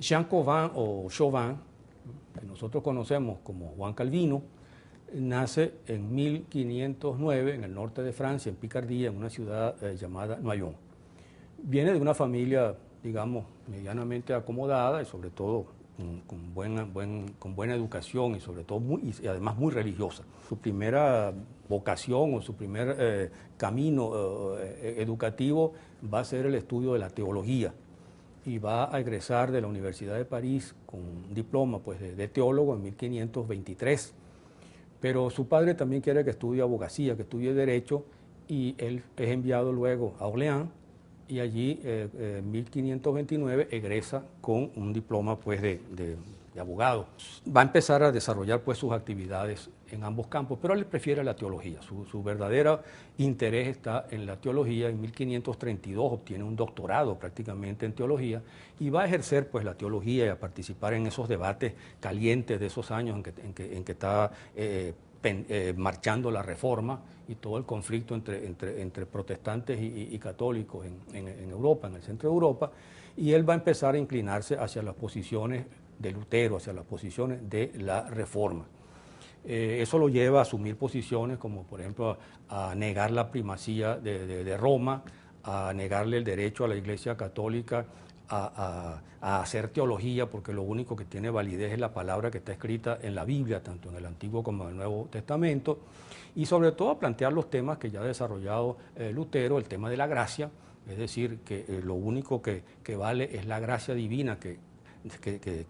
Jean Calvin o Chauvin, que nosotros conocemos como Juan Calvino, nace en 1509 en el norte de Francia, en Picardía, en una ciudad llamada Noyon. Viene de una familia, digamos, medianamente acomodada y sobre todo con buena educación y sobre todo y además muy religiosa. Su primera vocación o su primer camino educativo va a ser el estudio de la teología y va a egresar de la Universidad de París con un diploma pues, de teólogo en 1523. Pero su padre también quiere que estudie abogacía, que estudie Derecho, y él es enviado luego a Orleans, y allí en 1529 egresa con un diploma pues, de abogado. Va a empezar a desarrollar pues, sus actividades en ambos campos, pero él prefiere la teología. Su verdadero interés está en la teología. En 1532 obtiene un doctorado prácticamente en teología y va a ejercer pues, la teología y a participar en esos debates calientes de esos años en que está marchando la Reforma y todo el conflicto entre protestantes y católicos en Europa, en el centro de Europa, y él va a empezar a inclinarse hacia las posiciones de Lutero, hacia las posiciones de la Reforma. Eso lo lleva a asumir posiciones como, por ejemplo, a negar la primacía de Roma, a negarle el derecho a la Iglesia Católica a hacer teología, porque lo único que tiene validez es la palabra que está escrita en la Biblia, tanto en el Antiguo como en el Nuevo Testamento, y sobre todo a plantear los temas que ya ha desarrollado Lutero, el tema de la gracia, es decir, que lo único que vale es la gracia divina que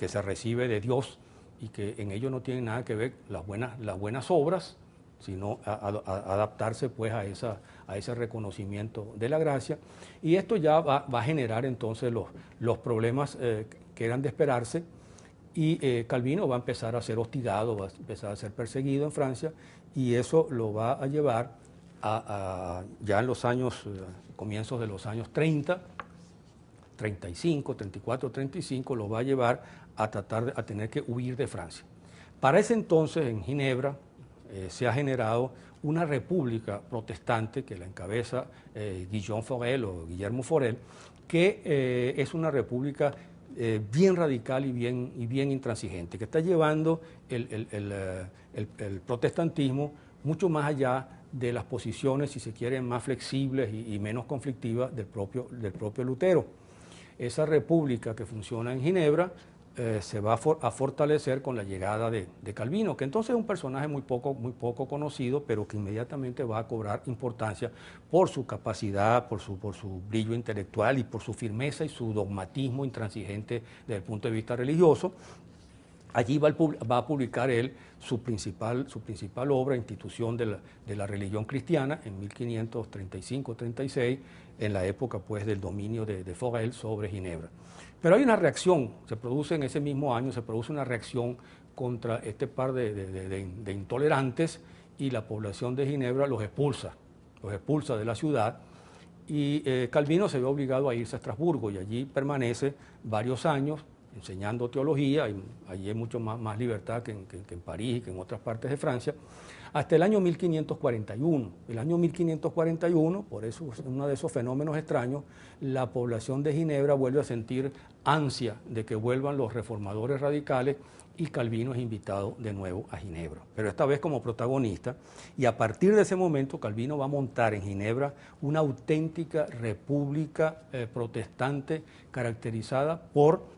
se recibe de Dios y que en ello no tiene nada que ver las buenas obras, sino adaptarse pues a ese reconocimiento de la gracia. Y esto ya va a generar entonces los problemas que eran de esperarse, y Calvino va a empezar a ser hostigado, va a empezar a ser perseguido en Francia, y eso lo va a llevar ya en los años, comienzos de los años 30, 35, 34, 35, lo va a llevar a tener que huir de Francia. Para ese entonces, en Ginebra, se ha generado una república protestante que la encabeza Guillaume Forel o Guillermo Forel, que es una república bien radical y bien intransigente, que está llevando el protestantismo mucho más allá de las posiciones, si se quieren, más flexibles y menos conflictivas del propio Lutero. Esa república que funciona en Ginebra se va a fortalecer con la llegada de Calvino, que entonces es un personaje muy poco conocido, pero que inmediatamente va a cobrar importancia por su capacidad, por su brillo intelectual y por su firmeza y su dogmatismo intransigente desde el punto de vista religioso. Allí va a publicar él su principal obra, Institución de la Religión Cristiana, en 1535-36, en la época pues, del dominio de Forel sobre Ginebra. Pero hay una reacción, se produce en ese mismo año, se produce una reacción contra este par de intolerantes, y la población de Ginebra los expulsa de la ciudad, y Calvino se ve obligado a irse a Estrasburgo, y allí permanece varios años enseñando teología, y allí hay mucho más libertad que en París y que en otras partes de Francia, hasta el año 1541. El año 1541, por eso es uno de esos fenómenos extraños, la población de Ginebra vuelve a sentir ansia de que vuelvan los reformadores radicales, y Calvino es invitado de nuevo a Ginebra, pero esta vez como protagonista, y a partir de ese momento Calvino va a montar en Ginebra una auténtica república protestante caracterizada por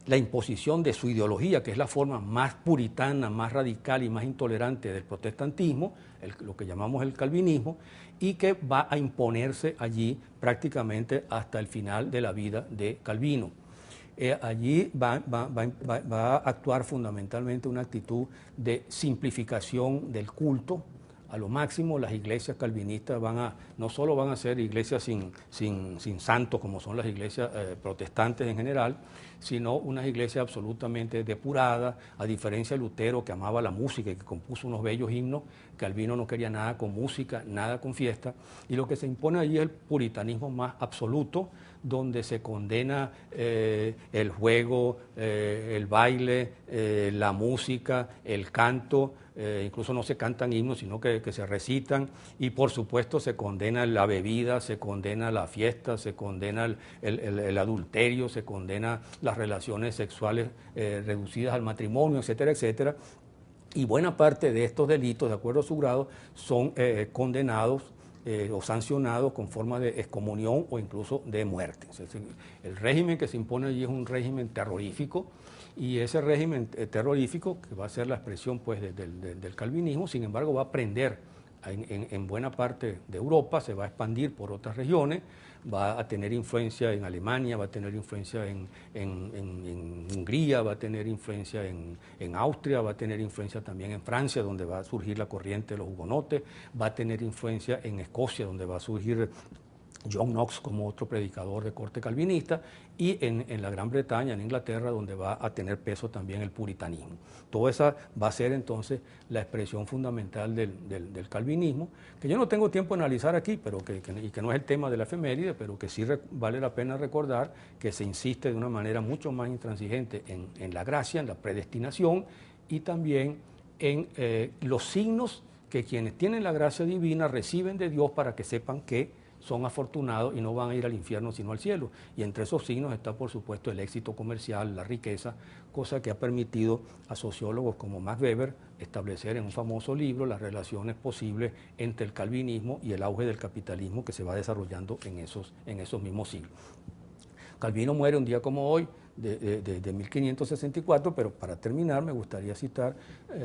la imposición de su ideología, que es la forma más puritana, más radical y más intolerante del protestantismo, lo que llamamos el calvinismo, y que va a imponerse allí prácticamente hasta el final de la vida de Calvino. Allí va a actuar fundamentalmente una actitud de simplificación del culto. A lo máximo, las iglesias calvinistas no solo van a ser iglesias sin santos, como son las iglesias protestantes en general, sino unas iglesias absolutamente depuradas, a diferencia de Lutero, que amaba la música y que compuso unos bellos himnos. Calvino no quería nada con música, nada con fiesta, y lo que se impone allí es el puritanismo más absoluto, donde se condena el juego, el baile, la música, el canto, incluso no se cantan himnos, sino que se recitan, y por supuesto se condena la bebida, se condena la fiesta, se condena el adulterio, se condena las relaciones sexuales reducidas al matrimonio, etcétera, etcétera. Y buena parte de estos delitos, de acuerdo a su grado, son condenados o sancionados con forma de excomunión o incluso de muerte. Es decir, el régimen que se impone allí es un régimen terrorífico, y ese régimen terrorífico, que va a ser la expresión pues, del calvinismo, sin embargo va a prender en buena parte de Europa, se va a expandir por otras regiones, va a tener influencia en Alemania, va a tener influencia en Hungría, va a tener influencia en Austria, va a tener influencia también en Francia, donde va a surgir la corriente de los hugonotes, va a tener influencia en Escocia, donde va a surgir John Knox como otro predicador de corte calvinista, y en la Gran Bretaña, en Inglaterra, donde va a tener peso también el puritanismo. Todo esa va a ser entonces la expresión fundamental del calvinismo, que yo no tengo tiempo de analizar aquí, pero y que no es el tema de la efeméride, pero que sí vale la pena recordar que se insiste de una manera mucho más intransigente en la gracia, en la predestinación, y también en los signos que quienes tienen la gracia divina reciben de Dios para que sepan que son afortunados y no van a ir al infierno sino al cielo. Y entre esos signos está, por supuesto, el éxito comercial, la riqueza, cosa que ha permitido a sociólogos como Max Weber establecer en un famoso libro las relaciones posibles entre el calvinismo y el auge del capitalismo que se va desarrollando en esos mismos siglos. Calvino muere un día como hoy, de 1564, pero para terminar me gustaría citar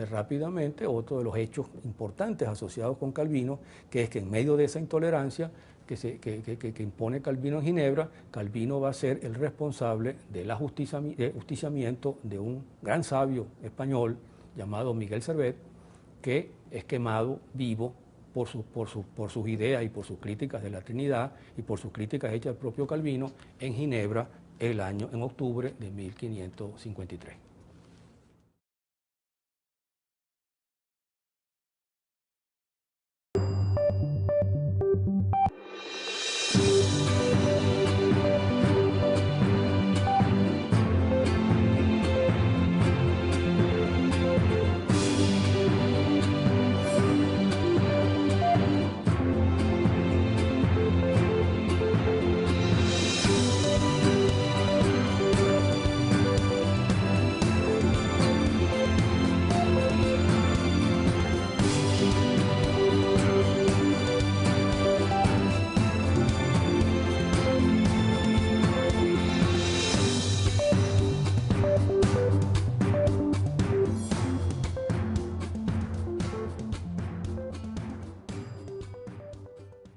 rápidamente otro de los hechos importantes asociados con Calvino, que es que en medio de esa intolerancia que impone Calvino en Ginebra, Calvino va a ser el responsable del ajusticiamiento de un gran sabio español llamado Miguel Servet, que es quemado vivo por sus ideas y por sus críticas de la Trinidad y por sus críticas hechas al propio Calvino en Ginebra en octubre de 1553.